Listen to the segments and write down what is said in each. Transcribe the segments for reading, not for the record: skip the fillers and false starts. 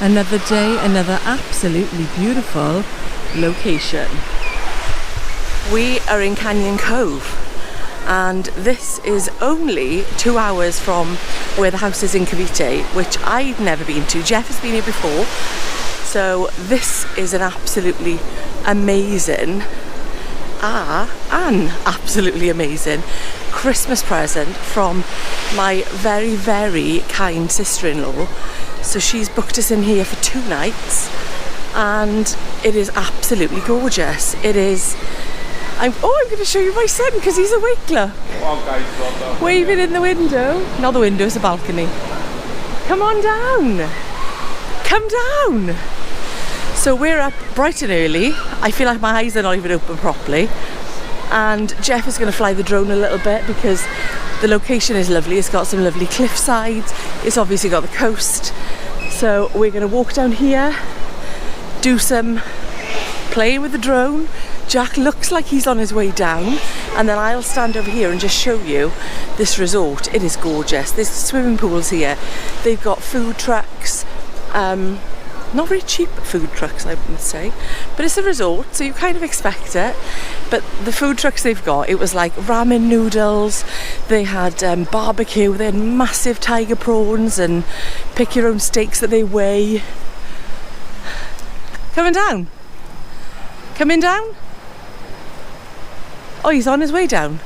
Another day, another absolutely beautiful location. We are in Canyon Cove, and this is only 2 hours from where the house is in Cavite, which I've never been to. Jeff has been here before, so this is an absolutely amazing, an absolutely amazing Christmas present from my very, very kind sister-in-law. So she's booked us in here for 2 nights, and it is absolutely gorgeous. It is. I'm going to show you my son because he's awake, look. Waving in the window. Not the window, it's a balcony. Come on down. Come down. So we're up bright and early. I feel like my eyes are not even open properly. And Jeff is going to fly the drone a little bit because the location is lovely. It's got some lovely cliff sides. It's obviously got the coast. So we're going to walk down here, do some playing with the drone. Jack looks like he's on his way down, and then I'll stand over here and just show you this resort. It is gorgeous. There's swimming pools here. They've got food trucks. Not very cheap food trucks, I would say, but it's a resort, so you kind of expect it. But the food trucks they've got, it was like ramen noodles, they had barbecue, they had massive tiger prawns and pick your own steaks that they weigh. Coming down? Coming down? Oh, he's on his way down.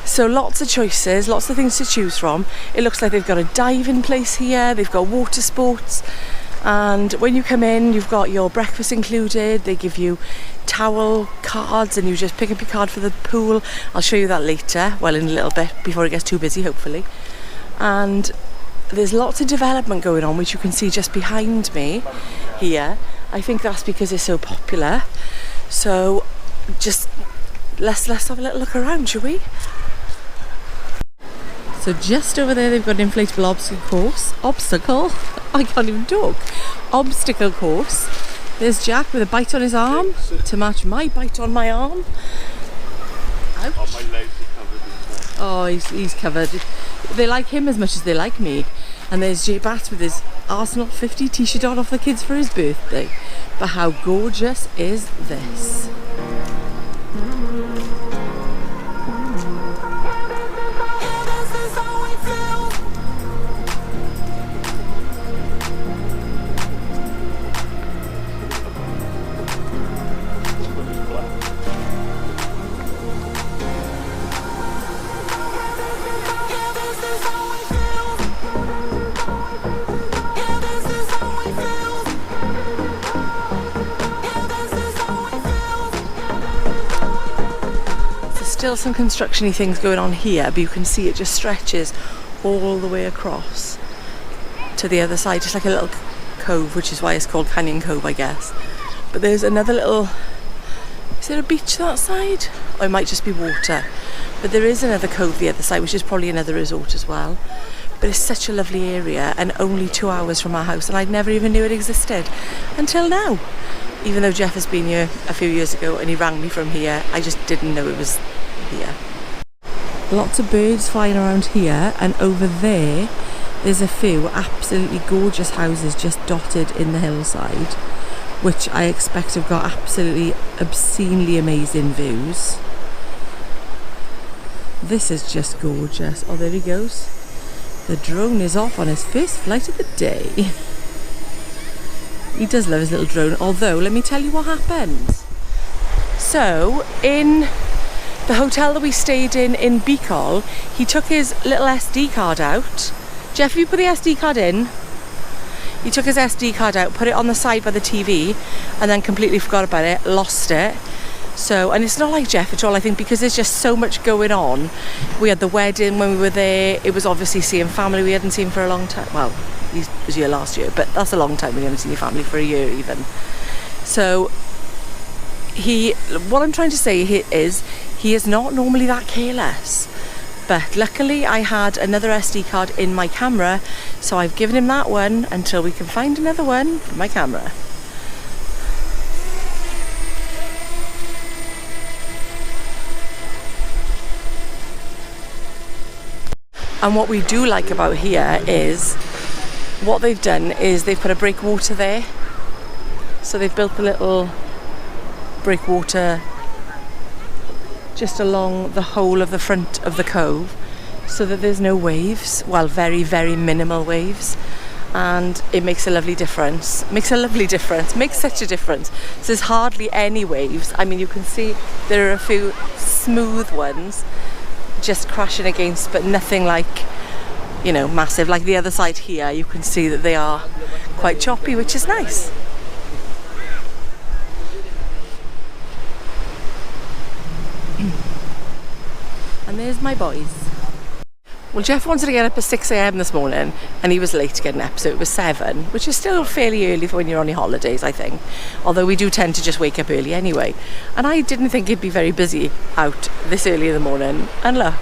So lots of choices, lots of things to choose from. It looks like they've got a diving place here, they've got water sports, and when you come in you've got your breakfast included. They give you towel cards and you just pick up your card for the pool. I'll show you that later, well, in a little bit, before it gets too busy, hopefully. And there's lots of development going on, which you can see just behind me here. I think that's because it's so popular. So just let's have a little look around, shall we? So just over there they've got an inflatable obstacle I can't even talk. Obstacle course. There's Jack with a bite on his arm to match my bite on my arm. Ouch. Oh, my legs are covered as well. Oh, he's covered. They like him as much as they like me. And there's J Bat with his Arsenal 50 t-shirt on off the kids for his birthday. But how gorgeous is this? Still some construction-y things going on here, but you can see it just stretches all the way across to the other side, just like a little cove, which is why it's called Canyon Cove, I guess. But there's another little, is there a beach that side? Or it might just be water. But there is another cove the other side, which is probably another resort as well. But it's such a lovely area and only 2 hours from our house, and I never even knew it existed until now. Even though Jeff has been here a few years ago and he rang me from here, I just didn't know it was here. Lots of birds flying around here, and over there there's a few absolutely gorgeous houses just dotted in the hillside, which I expect have got absolutely obscenely amazing views. This is just gorgeous. Oh, there he goes. The drone is off on his first flight of the day. He does love his little drone, although let me tell you what happened. So in the hotel that we stayed in Bicol, he took his little SD card out. Jeff, you put the SD card in. He took his SD card out, put it on the side by the TV, and then completely forgot about it, lost it. So, and it's not like Jeff at all, I think, because there's just so much going on. We had the wedding when we were there. It was obviously seeing family we hadn't seen for a long time. Well, he was here last year, but that's a long time when you haven't seen your family for a year even. So what I'm trying to say is he is not normally that careless, but luckily I had another SD card in my camera, so I've given him that one until we can find another one for my camera. And what we do like about here is what they've done is they've put a breakwater there. So they've built the little breakwater just along the whole of the front of the cove so that there's no waves, well, very, very minimal waves, and it makes a lovely difference. Makes such a difference. So there's hardly any waves. I mean, you can see there are a few smooth ones just crashing against, but nothing like, you know, massive. Like the other side here, you can see that they are quite choppy, which is nice. And there's my boys. Well, Jeff wanted to get up at 6 a.m. this morning and he was late getting up, so it was 7, which is still fairly early for when you're on your holidays, I think. Although we do tend to just wake up early anyway. And I didn't think it'd be very busy out this early in the morning. And look,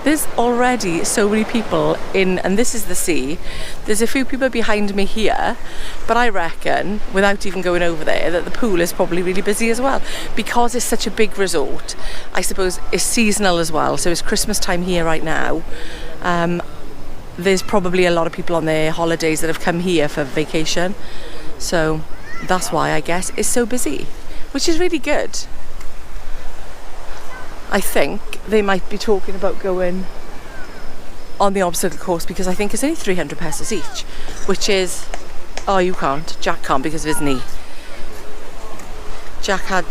there's already so many people in, and this is the sea. There's a few people behind me here, but I reckon, without even going over there, that the pool is probably really busy as well. Because it's such a big resort, I suppose it's seasonal as well, so it's Christmas time here right now. There's probably a lot of people on their holidays that have come here for vacation. So that's why I guess it's so busy, which is really good. I think they might be talking about going on the obstacle course because I think it's only 300 pesos each, which is, oh, you can't. Jack can't because of his knee. Jack had,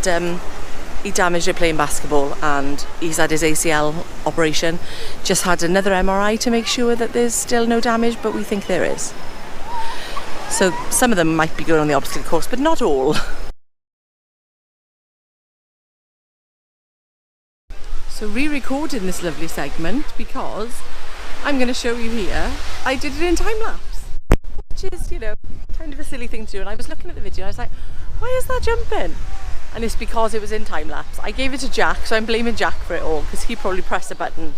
he damaged it playing basketball and he's had his ACL operation. Just had another MRI to make sure that there's still no damage, but we think there is. So some of them might be going on the obstacle course, but not all. So re-recording this lovely segment because I'm going to show you here, I did it in time lapse, which is, you know, kind of a silly thing to do. And I was looking at the video and I was like, why is that jumping? And it's because it was in time lapse. I gave it to Jack, so I'm blaming Jack for it all because he probably pressed a button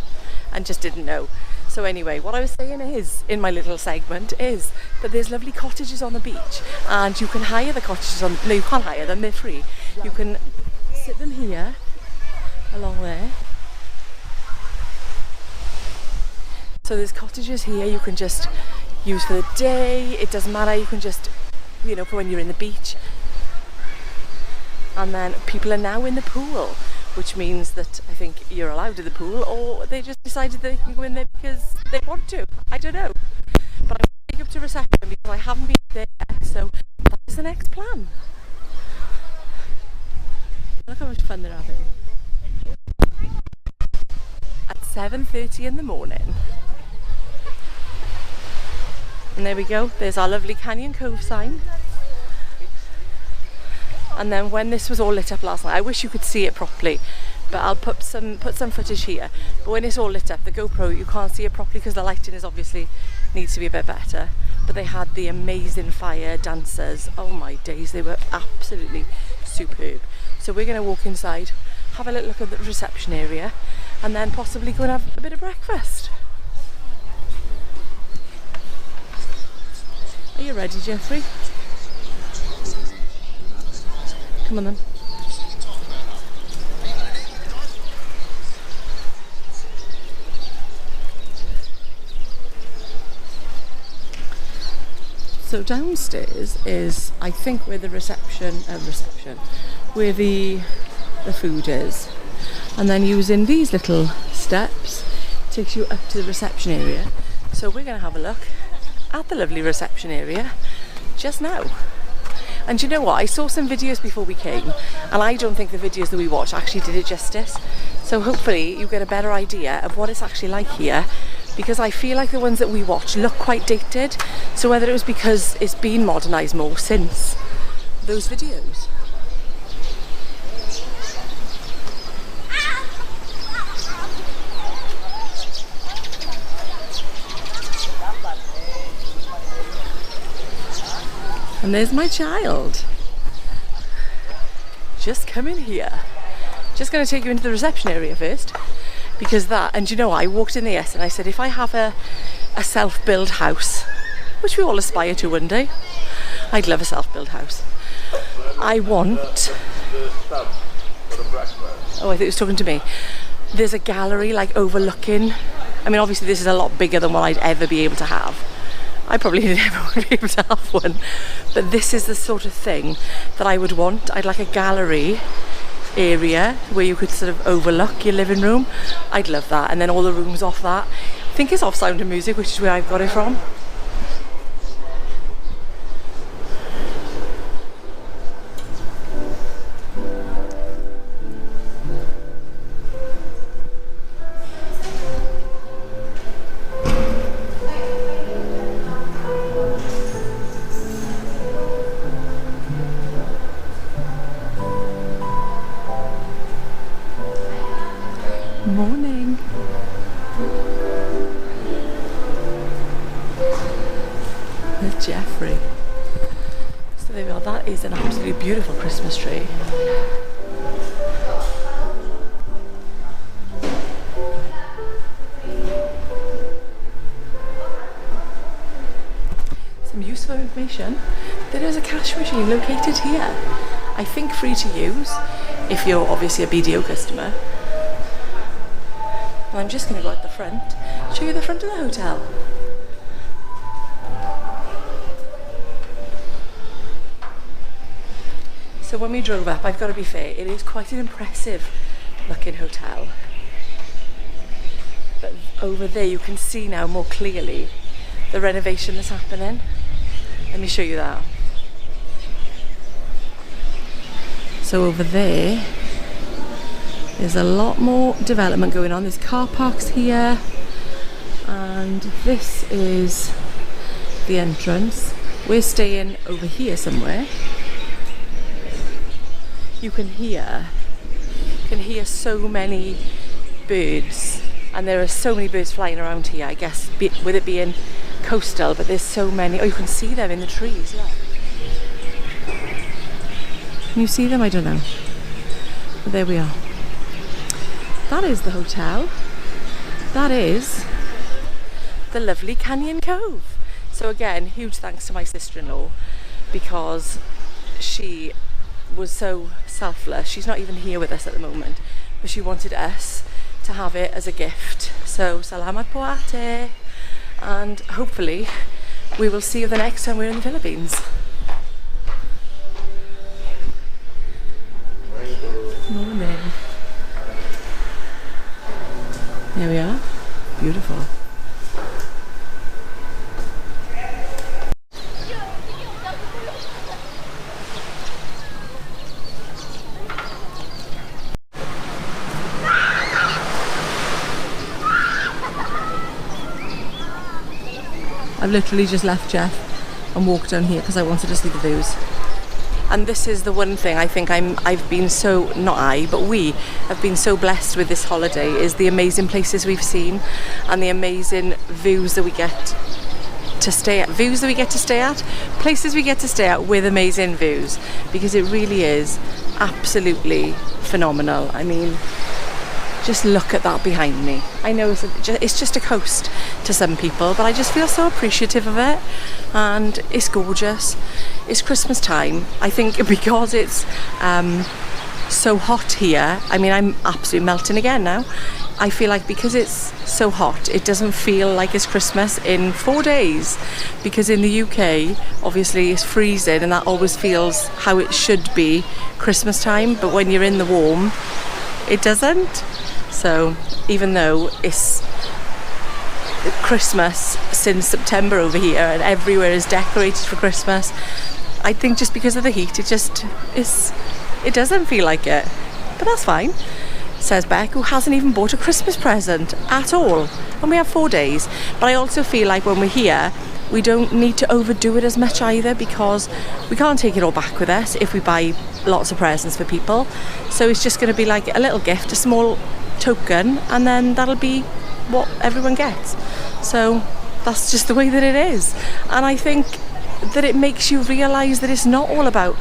and just didn't know. So anyway, what I was saying is, in my little segment, is that there's lovely cottages on the beach and you can hire the cottages on, no, you can't hire them, they're free. You can sit them here, along there. So there's cottages here you can just use for the day. It doesn't matter, you can just, you know, for when you're in the beach. And then people are now in the pool, which means that I think you're allowed in the pool, or they just decided they can go in there because they want to. I don't know. But I'm going up to reception because I haven't been there yet, so that is the next plan. Look how much fun they're having. At 7:30 in the morning. And there we go, there's our lovely Canyon Cove sign. And then when this was all lit up last night, I wish you could see it properly, but I'll put some footage here. But when it's all lit up, the GoPro, you can't see it properly because the lighting is obviously needs to be a bit better. But they had the amazing fire dancers. Oh my days, they were absolutely superb. So we're going to walk inside, have a little look at the reception area, and then possibly go and have a bit of breakfast. Are you ready, Jeffrey? Come on then. So downstairs is, I think, where the where the food is, and then using these little steps takes you up to the reception area. So we're going to have a look at the lovely reception area just now. And you know what, I saw some videos before we came and I don't think the videos that we watched actually did it justice. So hopefully you get a better idea of what it's actually like here, because I feel like the ones that we watched look quite dated. So whether it was because it's been modernised more since those videos. And there's my child. Just come in here. Just going to take you into the reception area first, because that, and you know, I walked in there and I said, if I have a self-built house, which we all aspire to one day, I'd love a self-built house. I want, oh, I think it was talking to me. There's a gallery like overlooking, I mean obviously this is a lot bigger than what I'd ever be able to have, I probably never would be able to have one, but this is the sort of thing that I would want. I'd like a gallery area where you could sort of overlook your living room. I'd love that, and then all the rooms off that. I think it's off Sound of Music, which is where I've got it from. Morning. There's Jeffrey. So there we are, that is an absolutely beautiful Christmas tree. Some useful information. There is a cash machine located here. I think free to use if you're obviously a BDO customer. And I'm just going to go out the front, show you the front of the hotel. So when we drove up, I've got to be fair, it is quite an impressive looking hotel. But over there you can see now more clearly the renovation that's happening. Let me show you that. So over there, there's a lot more development going on. There's car parks here, and this is the entrance. We're staying over here somewhere. You can hear so many birds, and there are so many birds flying around here. I guess with it being coastal, but there's so many. Oh, you can see them in the trees. Yeah. Can you see them? I don't know. But there we are. That is the hotel. That is the lovely Canyon Cove. So again, huge thanks to my sister-in-law, because she was so selfless. She's not even here with us at the moment, but she wanted us to have it as a gift. So salamat po ate, and hopefully we will see you the next time we're in the Philippines. Morning. There we are. Beautiful. I've literally just left Jeff and walked down here because I wanted to see the views. And this is the one thing I think I've been so, not I, but we have been so blessed with this holiday, is the amazing places we've seen and the amazing views that we get to stay at. Views that we get to stay at, places we get to stay at with amazing views, because it really is absolutely phenomenal. I mean, just look at that behind me. I know it's just a coast to some people, but I just feel so appreciative of it, and it's gorgeous. It's Christmas time. I think because it's so hot here, I mean, I'm absolutely melting again now. I feel like because it's so hot, it doesn't feel like it's Christmas in 4 days, because in the UK obviously it's freezing and that always feels how it should be Christmas time, but when you're in the warm it doesn't. So even though it's Christmas since September over here and everywhere is decorated for Christmas, I think just because of the heat it doesn't feel like it. But that's fine, says Beck, who hasn't even bought a Christmas present at all, and we have 4 days. But I also feel like when we're here we don't need to overdo it as much either, because we can't take it all back with us if we buy lots of presents for people. So it's just going to be like a little gift, a small token, and then that'll be what everyone gets. So that's just the way that it is. And I think that it makes you realise that it's not all about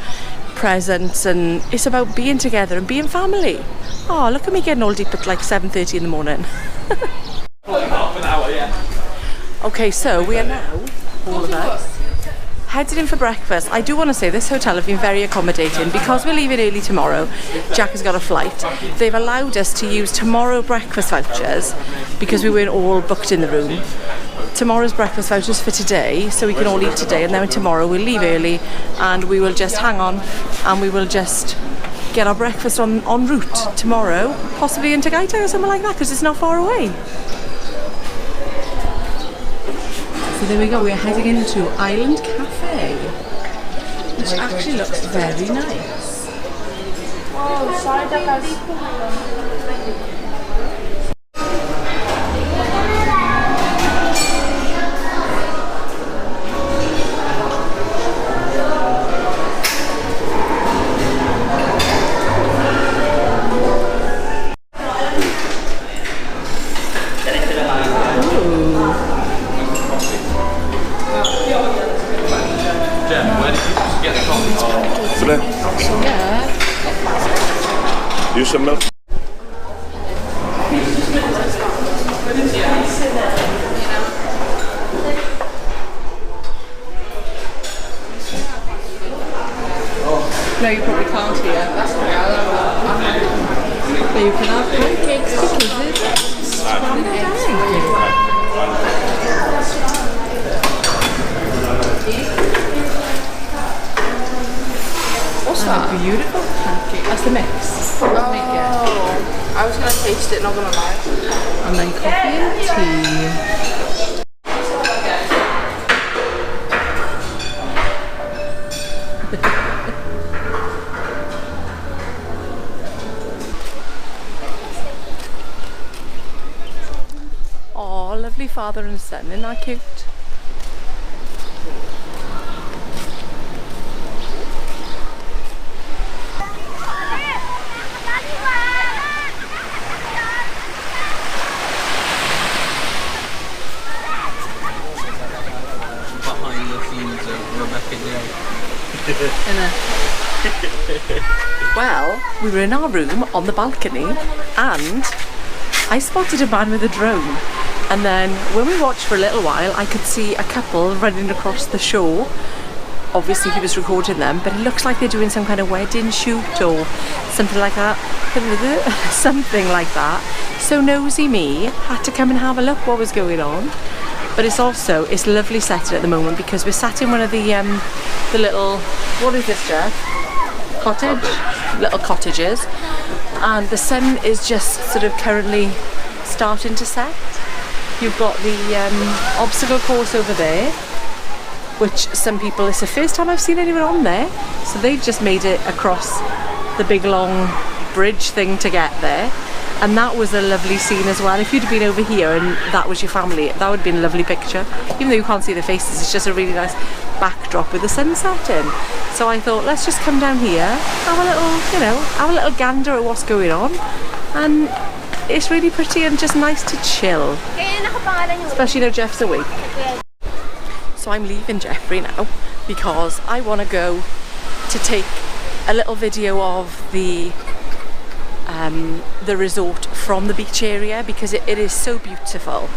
presents, and it's about being together and being family. Oh, look at me getting all deep at like 7:30 in the morning. Half an hour, yeah. Okay, so we are now, all of us, headed in for breakfast. I do want to say this hotel have been very accommodating, because we're leaving early tomorrow. Jack has got a flight. They've allowed us to use tomorrow breakfast vouchers because we weren't all booked in the room. tomorrow's breakfast vouchers for today, so we can all eat today, and then tomorrow we'll leave early and we will just hang on and we will just get our breakfast en route tomorrow, possibly in Tagaita or something like that, because it's not far away. So there we go, we're heading into Island Cafe, which actually looks very nice. Oh, sorry, Use some milk. No, you probably can't hear. But you can have pancakes because What's that? Beautiful pancake. That's the mix. Oh, I was going to taste it, not going to lie. And then coffee and tea. Oh, lovely father and son, isn't that cute? Well, we were in our room on the balcony and I spotted a man with a drone, and then when we watched for a little while I could see a couple running across the shore. Obviously he was recording them, but it looks like they're doing some kind of wedding shoot or something like that. Something like that. So nosy me had to come and have a look what was going on. But it's lovely setting at the moment because we're sat in one of the little, what is this, Jeff? Cottage? Little cottages. And the sun is just sort of currently starting to set. You've got the obstacle course over there, which some people, it's the first time I've seen anyone on there. So they've just made it across the big long bridge thing to get there. And that was a lovely scene as well. If you'd have been over here and that was your family, that would have been a lovely picture. Even though you can't see their faces, it's just a really nice backdrop with the sunset in. So I thought, let's just come down here, have a little, you know, have a little gander at what's going on. And it's really pretty and just nice to chill. Especially now Jeff's awake. So I'm leaving Jeffrey now because I want to go to take a little video of the resort from the beach area because it is so beautiful.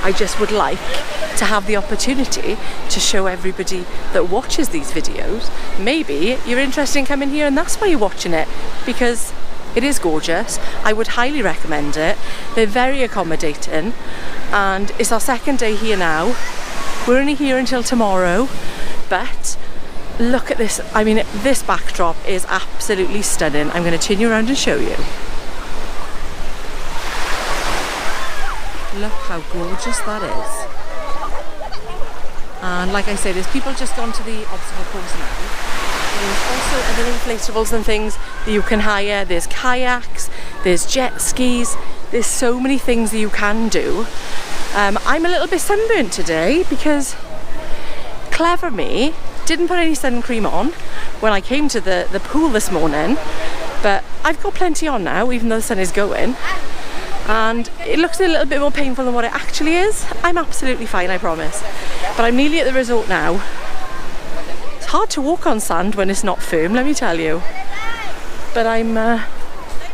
I just would like to have the opportunity to show everybody that watches these videos. Maybe you're interested in coming here and that's why you're watching it, because it is gorgeous. I would highly recommend it. They're very accommodating and it's our second day here now. We're only here until tomorrow, but look at this. I mean, this backdrop is absolutely stunning. I'm going to turn you around and show you. Look how gorgeous that is. And like I say, there's people just gone to the obstacle course now. There's also other inflatables and things that you can hire. There's kayaks, there's jet skis, there's so many things that you can do. I'm a little bit sunburnt today because clever me didn't put any sun cream on when I came to the pool this morning, but I've got plenty on now even though the sun is going, and it looks a little bit more painful than what it actually is. I'm absolutely fine, I promise. But I'm nearly at the resort now. It's hard to walk on sand when it's not firm, let me tell you. But I'm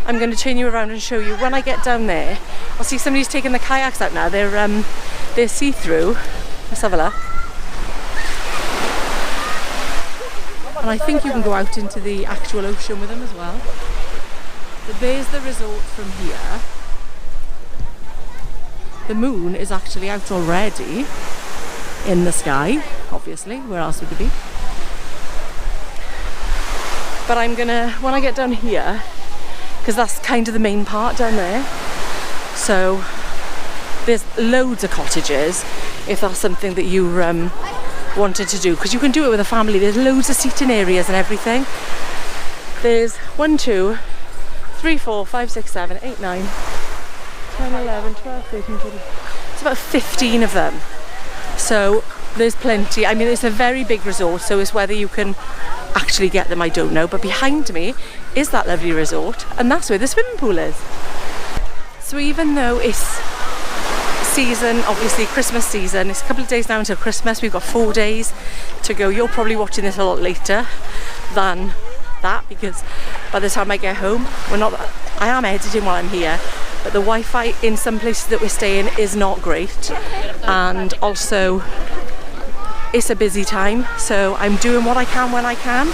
going to turn you around and show you when I get down there. I'll see somebody's taking the kayaks out now. They're see-through. Let's have a look. And I think you can go out into the actual ocean with them as well. But there's the resort from here. The moon is actually out already. in the sky, obviously, where else would it be? But I'm gonna, when I get down here, because that's kind of the main part down there, so there's loads of cottages if that's something that you wanted to do, because you can do it with a family. There's loads of seating areas and everything. There's 1, 2, 3, 4, 5, 6, 7, 8, 9, 10, 11, 12, 13, 14. It's about 15 of them. So there's plenty. I mean, it's a very big resort, so it's whether you can actually get them, I don't know. But behind me is that lovely resort, and that's where the swimming pool is. So even though it's season, obviously Christmas season, it's a couple of days now until Christmas, we've got 4 days to go. You're probably watching this a lot later than that, because by the time I get home, I am editing while I'm here, but the Wi-Fi in some places that we're staying is not great, and also it's a busy time, so I'm doing what I can when I can,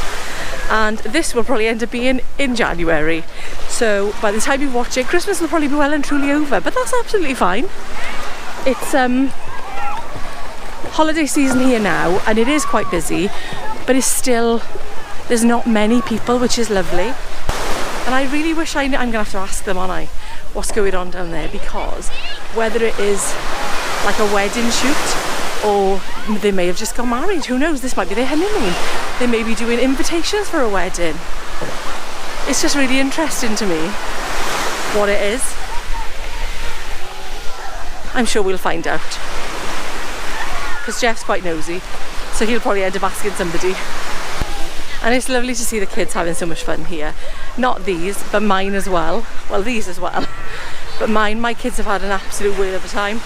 and this will probably end up being in January, so by the time you watch it, Christmas will probably be well and truly over, but that's absolutely fine. It's holiday season here now, and it is quite busy, but it's still, there's not many people, which is lovely. And I really wish I'm gonna have to ask them, aren't I, what's going on down there, because whether it is like a wedding shoot or they may have just got married, who knows, this might be their honeymoon, they may be doing invitations for a wedding. It's just really interesting to me what it is. I'm sure we'll find out, because Jeff's quite nosy, so he'll probably end up asking somebody. And it's lovely to see the kids having so much fun here. Not these, but mine as well. Well, these as well. But my kids have had an absolute whale of a time.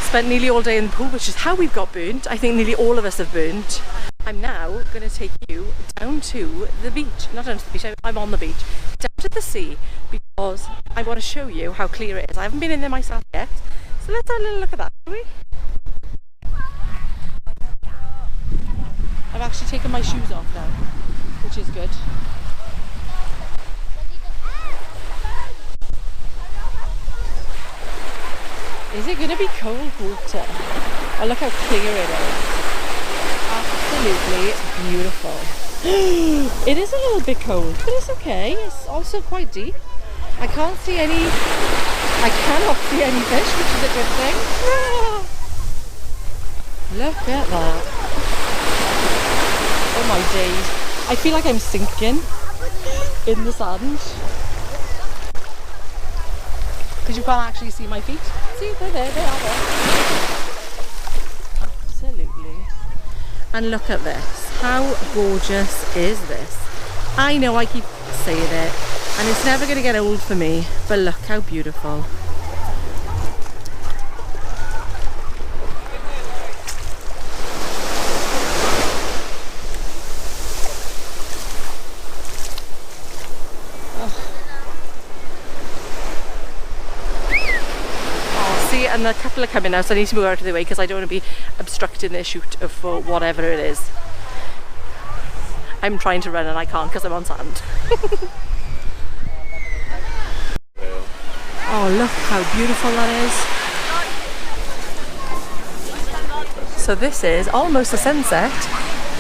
Spent nearly all day in the pool, which is how we've got burnt. I think nearly all of us have burnt. I'm now going to take you down to the beach. Not down to the beach, I'm on the beach. Down to the sea, because I want to show you how clear it is. I haven't been in there myself yet. So let's have a little look at that, shall we? I've actually taken my shoes off now, which is good. Is it going to be cold water? Oh, look how clear it is. Absolutely beautiful. It is a little bit cold, but it's okay. It's also quite deep. I cannot see any fish, which is a good thing. Look at that. Oh my days. I feel like I'm sinking in the sand. Because you can't actually see my feet. See, they're there, they are there. Absolutely. And look at this. How gorgeous is this? I know I keep saying it, and it's never going to get old for me, but look how beautiful. And a couple are coming now, so I need to move out of the way because I don't want to be obstructing their shoot for whatever it is. I'm trying to run and I can't because I'm on sand. Oh, look how beautiful that is. So this is almost a sunset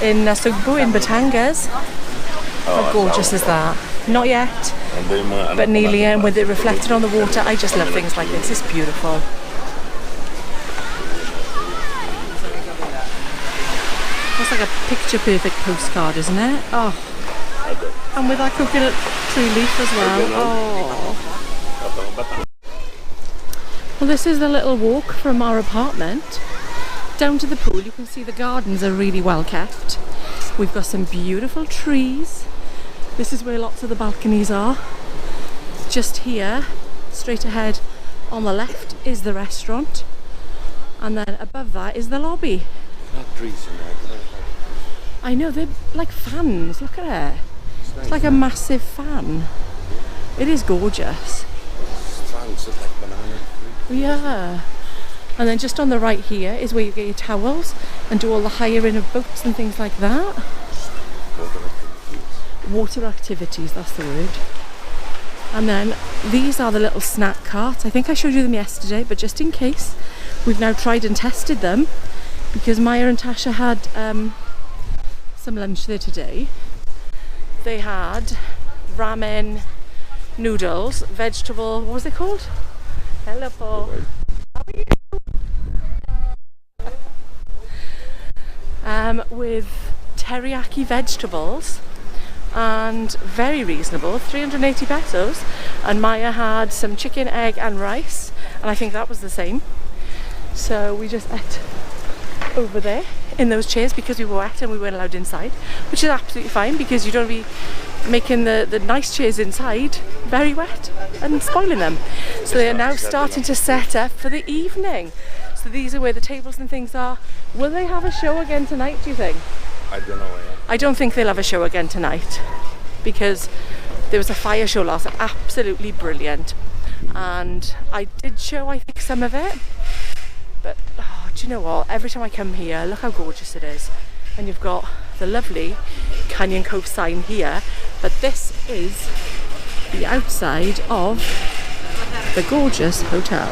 in Nasugbu in Batangas. How gorgeous is that? Not yet, but nearly, and with it reflected on the water. I just love things like this. It's beautiful. It's like a picture perfect postcard, isn't it? Oh, and with that coconut tree leaf as well. Oh. Well, this is the little walk from our apartment down to the pool. You can see the gardens are really well kept. We've got some beautiful trees. This is where lots of the balconies are. Just here, straight ahead on the left is the restaurant, and then above that is the lobby. Trees in there. I know, they're like fans, look at it. It's like a massive fan. It is gorgeous. Fans look like banana trees. Yeah. And then just on the right here is where you get your towels and do all the hiring of boats and things like that. Water activities, that's the word. And then these are the little snack carts. I think I showed you them yesterday, but just in case, we've now tried and tested them. because Maya and Tasha had some lunch there today. They had ramen, noodles, vegetable, what was it called? Hello, Paul. How are you? With teriyaki vegetables, and very reasonable, 380 pesos. And Maya had some chicken, egg and rice, and I think that was the same. So we just ate over there in those chairs because we were wet and we weren't allowed inside, which is absolutely fine because you don't be making the nice chairs inside very wet and spoiling them. So they are now starting to set up for the evening. So these are where the tables and things are. Will they have a show again tonight, do you think? I don't know. I don't think they'll have a show again tonight because there was a fire show last night, absolutely brilliant. And I did show, I think, some of it. But oh, do you know what? Every time I come here, look how gorgeous it is. And you've got the lovely Canyon Cove sign here. But this is the outside of the gorgeous hotel.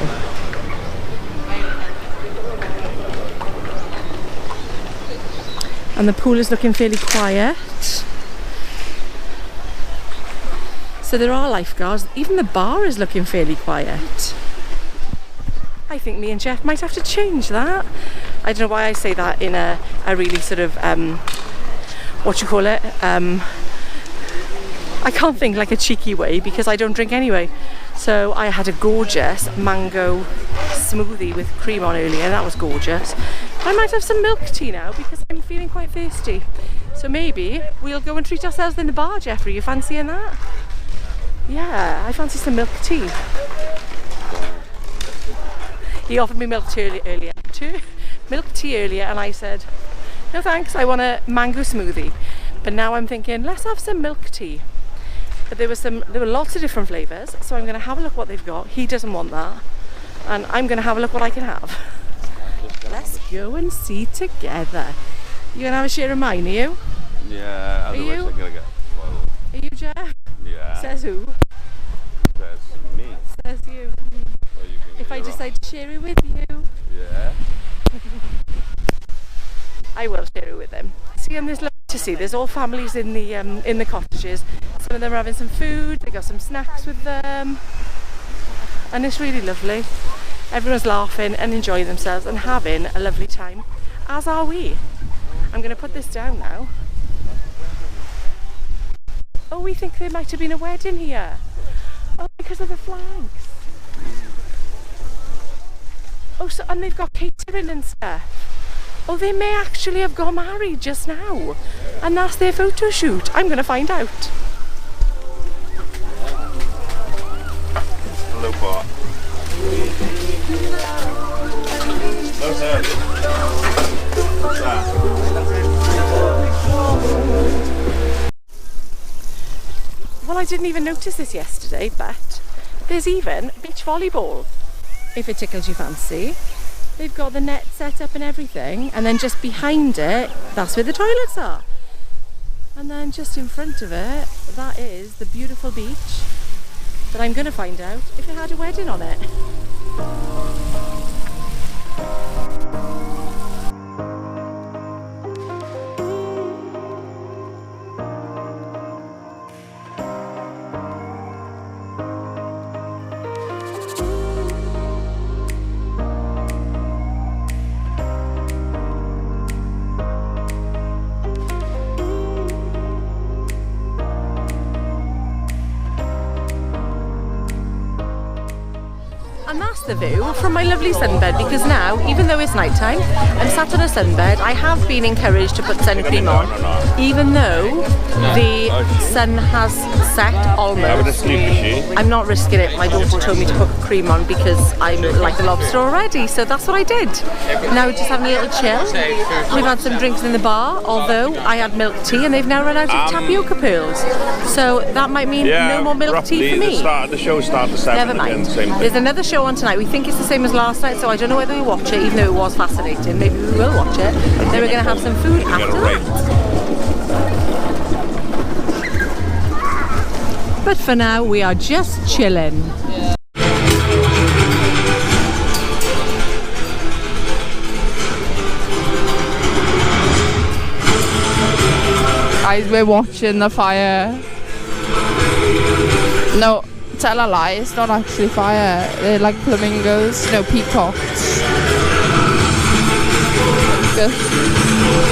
And the pool is looking fairly quiet. So there are lifeguards. Even the bar is looking fairly quiet. I think me and Jeff might have to change that. I don't know why I say that in a really sort of, what you call it? I can't think like a cheeky way because I don't drink anyway. So I had a gorgeous mango smoothie with cream on earlier. That was gorgeous. I might have some milk tea now because I'm feeling quite thirsty. So maybe we'll go and treat ourselves in the bar, Jeffrey. You fancying that? Yeah, I fancy some milk tea. He offered me milk tea earlier. And I said, no thanks, I want a mango smoothie. But now I'm thinking, let's have some milk tea. But there were lots of different flavours, so I'm going to have a look what they've got. He doesn't want that, and I'm going to have a look what I can have. Let's go and see together. You going to have a share of mine, are you? Yeah, otherwise I'm going to get spoiled. Are you, Jeff? Yeah. Says who? Says me. Says you. Well, you can If I decide to share it with you. Yeah. I will share it with them. See, and there's lots to see. There's all families in the cottages. Some of them are having some food. They got some snacks with them, and it's really lovely. Everyone's laughing and enjoying themselves and having a lovely time, as are we. I'm going to put this down now. Oh, we think there might have been a wedding here. Oh, because of the flags. Oh, so, and they've got catering and stuff. Oh, they may actually have got married just now. And that's their photo shoot. I'm going to find out. Hello, Bob. What's that? Well, I didn't even notice this yesterday, but there's even beach volleyball, if it tickles your fancy. They've got the net set up and everything, and then just behind it, that's where the toilets are. And then just in front of it, that is the beautiful beach that I'm going to find out if it had a wedding on it. And that's the view from my lovely sunbed, because now, even though it's night time, I'm sat on a sunbed. I have been encouraged to put sun cream on, even though the sun has set almost. I'm not risking it. My daughter told me to put cream on because I'm like a lobster already, so that's what I did. Now we're just having a little chill. We've had some drinks in the bar, although I had milk tea and they've now run out of tapioca pearls. So that might mean no more milk tea for me. The show starts at 7. Never mind. There's another show on tonight. We think it's the same as last night, so I don't know whether we watch it, even though it was fascinating. Maybe we will watch it. Then we're going to have some food after that. But for now, we are just chilling. Guys, we're watching the fire. No, tell a lie, it's not actually fire. They're like flamingos. No, peacocks. Good.